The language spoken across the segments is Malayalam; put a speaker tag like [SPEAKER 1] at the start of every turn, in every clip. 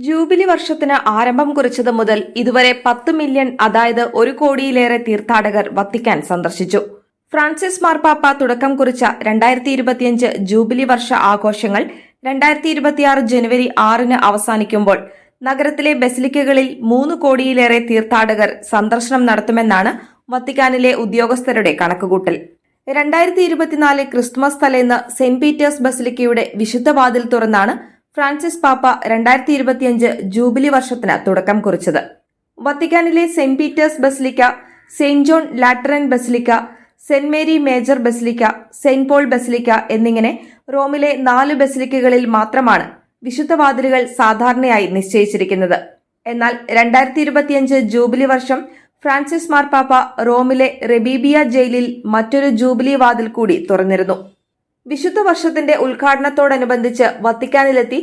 [SPEAKER 1] ജൂബിലി വർഷത്തിന് ആരംഭം കുറിച്ചത് മുതൽ ഇതുവരെ 10 മില്യൺ അതായത് 1 കോടിയിലേറെ തീർത്ഥാടകർ വത്തിക്കാൻ സന്ദർശിച്ചു. ഫ്രാൻസിസ് മാർപ്പാപ്പ തുടക്കം കുറിച്ച 2025 ജൂബിലി വർഷ ആഘോഷങ്ങൾ 2026 ജനുവരി 6-ന് അവസാനിക്കുമ്പോൾ നഗരത്തിലെ ബസിലിക്കകളിൽ 3 കോടിയിലേറെ തീർത്ഥാടകർ സന്ദർശനം നടത്തുമെന്നാണ് വത്തിക്കാനിലെ ഉദ്യോഗസ്ഥരുടെ കണക്കുകൂട്ടൽ. 2024 ക്രിസ്തുമസ് തലേന്ന് സെന്റ് പീറ്റേഴ്സ് ബസിലിക്കയുടെ വിശുദ്ധ വാതിൽ തുറന്നാണ് ഫ്രാൻസിസ് പാപ്പ 2025 ജൂബിലി വർഷത്തിന് തുടക്കം കുറിച്ചത്. വത്തിക്കാനിലെ saint Peter's basilica, saint John Lateran basilica, saint Mary Major basilica, saint Paul basilica എന്നിങ്ങനെ റോമിലെ 4 ബസിലിക്കകളിൽ മാത്രമാണ് വിശുദ്ധ വാതിലുകൾ സാധാരണയായി നിശ്ചയിച്ചിരിക്കുന്നത്. എന്നാൽ 2025 ജൂബിലി വർഷം ഫ്രാൻസിസ് മാർപ്പാപ്പ റോമിലെ റെബീബിയ ജയിലിൽ മറ്റൊരു ജൂബിലി വാതിൽ കൂടി തുറന്നിരുന്നു. വിശുദ്ധ വർഷത്തിന്റെ ഉദ്ഘാടനത്തോടനുബന്ധിച്ച് വത്തിക്കാനിലെത്തി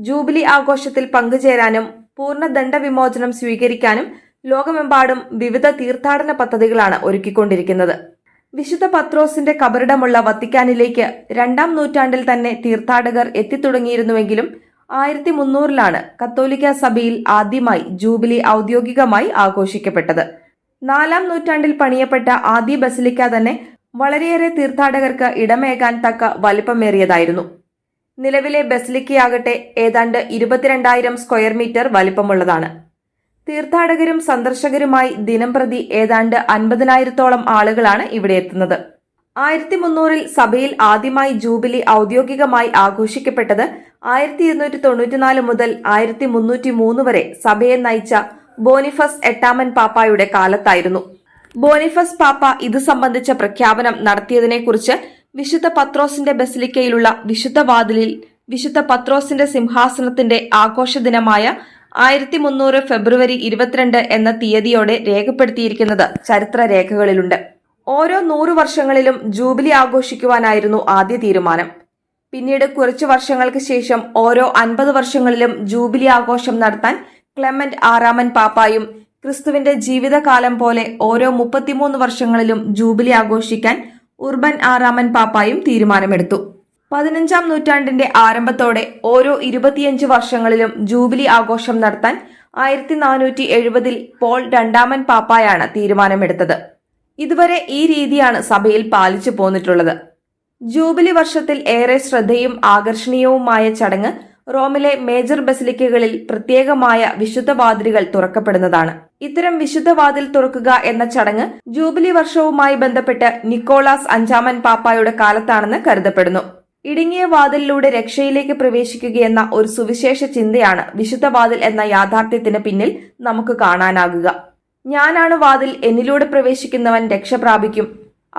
[SPEAKER 1] ജൂബിലി ആഘോഷത്തിൽ പങ്കുചേരാനും പൂർണ്ണ ദണ്ഡവിമോചനം സ്വീകരിക്കാനും ലോകമെമ്പാടും വിവിധ തീർത്ഥാടന പദ്ധതികളാണ് ഒരുക്കിക്കൊണ്ടിരിക്കുന്നത്. വിശുദ്ധ പത്രോസിന്റെ കബറിടമുള്ള വത്തിക്കാനിലേക്ക് 2-ാം നൂറ്റാണ്ടിൽ തന്നെ തീർത്ഥാടകർ എത്തിത്തുടങ്ങിയിരുന്നുവെങ്കിലും 1300-ലാണ് കത്തോലിക്ക സഭയിൽ ആദ്യമായി ജൂബിലി ഔദ്യോഗികമായി ആഘോഷിക്കപ്പെട്ടത്. 4-ാം നൂറ്റാണ്ടിൽ പണിയപ്പെട്ട ആദ്യ ബസിലിക്ക തന്നെ വളരെയേറെ തീർത്ഥാടകർക്ക് ഇടമേകാൻ തക്ക വലിപ്പമേറിയതായിരുന്നു. നിലവിലെ ബസിലിക്കയാകട്ടെ ഏതാണ്ട് 22,000 സ്ക്വയർ മീറ്റർ വലിപ്പമുള്ളതാണ്. തീർത്ഥാടകരും സന്ദർശകരുമായി ദിനംപ്രതി ഏതാണ്ട് 50,000-ഓളം ആളുകളാണ് ഇവിടെ എത്തുന്നത്. 1300-ൽ സഭയിൽ ആദ്യമായി ജൂബിലി ഔദ്യോഗികമായി ആഘോഷിക്കപ്പെട്ടത് 1294 മുതൽ 1303 വരെ സഭയെ നയിച്ച ബോണിഫസ് 8-ാമൻ പാപ്പായുടെ കാലത്തായിരുന്നു. ബോണിഫസ് പാപ്പ ഇത് സംബന്ധിച്ച പ്രഖ്യാപനം നടത്തിയതിനെക്കുറിച്ച് വിശുദ്ധ പത്രോസിന്റെ ബസിലിക്കയിലുള്ള വിശുദ്ധ വാതിലിൽ വിശുദ്ധ പത്രോസിന്റെ സിംഹാസനത്തിന്റെ ആഘോഷ ദിനമായ 1300 ഫെബ്രുവരി 22 എന്ന തീയതിയോടെ രേഖപ്പെടുത്തിയിരിക്കുന്നത് ചരിത്രരേഖകളിലുണ്ട്. ഓരോ 100 വർഷങ്ങളിലും ജൂബിലി ആഘോഷിക്കുവാനായിരുന്നു ആദ്യ തീരുമാനം. പിന്നീട് കുറച്ചു വർഷങ്ങൾക്ക് ശേഷം ഓരോ 50 വർഷങ്ങളിലും ജൂബിലി ആഘോഷം നടത്താൻ ക്ലെമന്റ് 6-ാമൻ പാപ്പായും ക്രിസ്തുവിന്റെ ജീവിതകാലം പോലെ ഓരോ 33 വർഷങ്ങളിലും ജൂബിലി ആഘോഷിക്കാൻ ഉർബൻ 6-ാമൻ പാപ്പായും തീരുമാനമെടുത്തു. 15-ാം നൂറ്റാണ്ടിന്റെ ആരംഭത്തോടെ ഓരോ 25 വർഷങ്ങളിലും ജൂബിലി ആഘോഷം നടത്താൻ 1470-ൽ പോൾ 2-ാമൻ പാപ്പായാണ് തീരുമാനമെടുത്തത്. ഇതുവരെ ഈ രീതിയാണ് സഭയിൽ പാലിച്ചു പോന്നിട്ടുള്ളത്. ജൂബിലി വർഷത്തിൽ ഏറെ ശ്രദ്ധയും ആകർഷണീയവുമായ ചടങ്ങ് റോമിലെ മേജർ ബസിലിക്കകളിൽ പ്രത്യേകമായ വിശുദ്ധ വാതിലുകൾ തുറക്കപ്പെടുന്നതാണ്. ഇത്തരം വിശുദ്ധ വാതിൽ തുറക്കുക എന്ന ചടങ്ങ് ജൂബിലി വർഷവുമായി ബന്ധപ്പെട്ട് നിക്കോളാസ് 5-ാമൻ പാപ്പായുടെ കാലത്താണെന്ന് കരുതപ്പെടുന്നു. ഇടുങ്ങിയ വാതിലിലൂടെ രക്ഷയിലേക്ക് പ്രവേശിക്കുകയെന്ന ഒരു സുവിശേഷ ചിന്തയാണ് വിശുദ്ധ വാതിൽ എന്ന യാഥാർത്ഥ്യത്തിന് പിന്നിൽ നമുക്ക് കാണാനാകുക. ഞാനാണ് വാതിൽ, എന്നിലൂടെ പ്രവേശിക്കുന്നവൻ രക്ഷ പ്രാപിക്കും,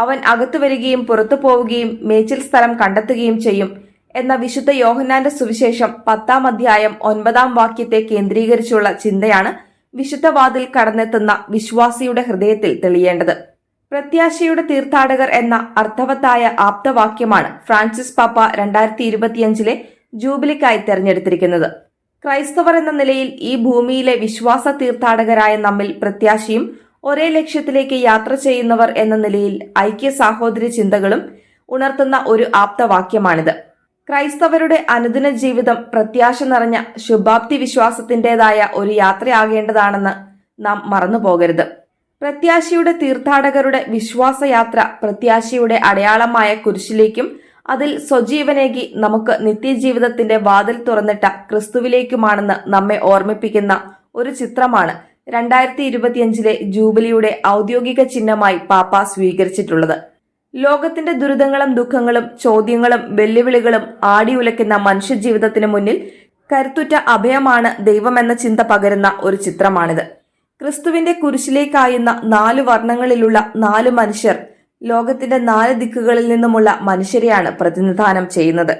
[SPEAKER 1] അവൻ അകത്തു വരികയും പുറത്തു പോവുകയും മേച്ചിൽ സ്ഥലം കണ്ടെത്തുകയും ചെയ്യും എന്ന വിശുദ്ധ യോഹന്നാന്റെ സുവിശേഷം 10-ാം അധ്യായം 9-ാം വാക്യത്തെ കേന്ദ്രീകരിച്ചുള്ള ചിന്തയാണ് വിശുദ്ധ വാതിൽ കടന്നെത്തുന്ന വിശ്വാസിയുടെ ഹൃദയത്തിൽ തെളിയേണ്ടത്. പ്രത്യാശയുടെ തീർത്ഥാടകർ എന്ന അർത്ഥവത്തായ ആപ്തവാക്യമാണ് ഫ്രാൻസിസ് പാപ്പ 2025-ലെ ജൂബിലിക്കായി തെരഞ്ഞെടുത്തിരിക്കുന്നത്. ക്രൈസ്തവർ എന്ന നിലയിൽ ഈ ഭൂമിയിലെ വിശ്വാസ തീർത്ഥാടകരായ നമ്മിൽ പ്രത്യാശയും ഒരേ ലക്ഷ്യത്തിലേക്ക് യാത്ര ചെയ്യുന്നവർ എന്ന നിലയിൽ ഐക്യ സാഹോദര്യ ചിന്തകളും ഉണർത്തുന്ന ഒരു ആപ്തവാക്യമാണിത്. ക്രൈസ്തവരുടെ അനുദിന ജീവിതം പ്രത്യാശ നിറഞ്ഞ ശുഭാപ്തി വിശ്വാസത്തിന്റേതായ ഒരു യാത്രയാകേണ്ടതാണെന്ന് നാം മറന്നുപോകരുത്. പ്രത്യാശയുടെ തീർത്ഥാടകരുടെ വിശ്വാസയാത്ര പ്രത്യാശയുടെ അടയാളമായ കുരിശിലേക്കും അതിൽ സ്വജീവനേകി നമുക്ക് നിത്യജീവിതത്തിന്റെ വാതിൽ തുറന്നിട്ട ക്രിസ്തുവിലേക്കുമാണെന്ന് നമ്മെ ഓർമ്മിപ്പിക്കുന്ന ഒരു ചിത്രമാണ് 2025-ലെ ജൂബിലിയുടെ ഔദ്യോഗിക ചിഹ്നമായി പാപ്പ സ്വീകരിച്ചിട്ടുള്ളത്. ലോകത്തിന്റെ ദുരിതങ്ങളും ദുഃഖങ്ങളും ചോദ്യങ്ങളും വെല്ലുവിളികളും ആടിയുലയ്ക്കുന്ന മനുഷ്യജീവിതത്തിന് മുന്നിൽ കരുത്തുറ്റ അഭയമാണ് ദൈവമെന്ന ചിന്ത പകരുന്ന ഒരു ചിത്രമാണിത്. ക്രിസ്തുവിന്റെ കുരിശിലേക്കായുന്ന 4 വർണ്ണങ്ങളിലുള്ള 4 മനുഷ്യർ ലോകത്തിന്റെ 4 ദിക്കുകളിൽ നിന്നുമുള്ള മനുഷ്യരെയാണ് പ്രതിനിധാനം ചെയ്യുന്നത്.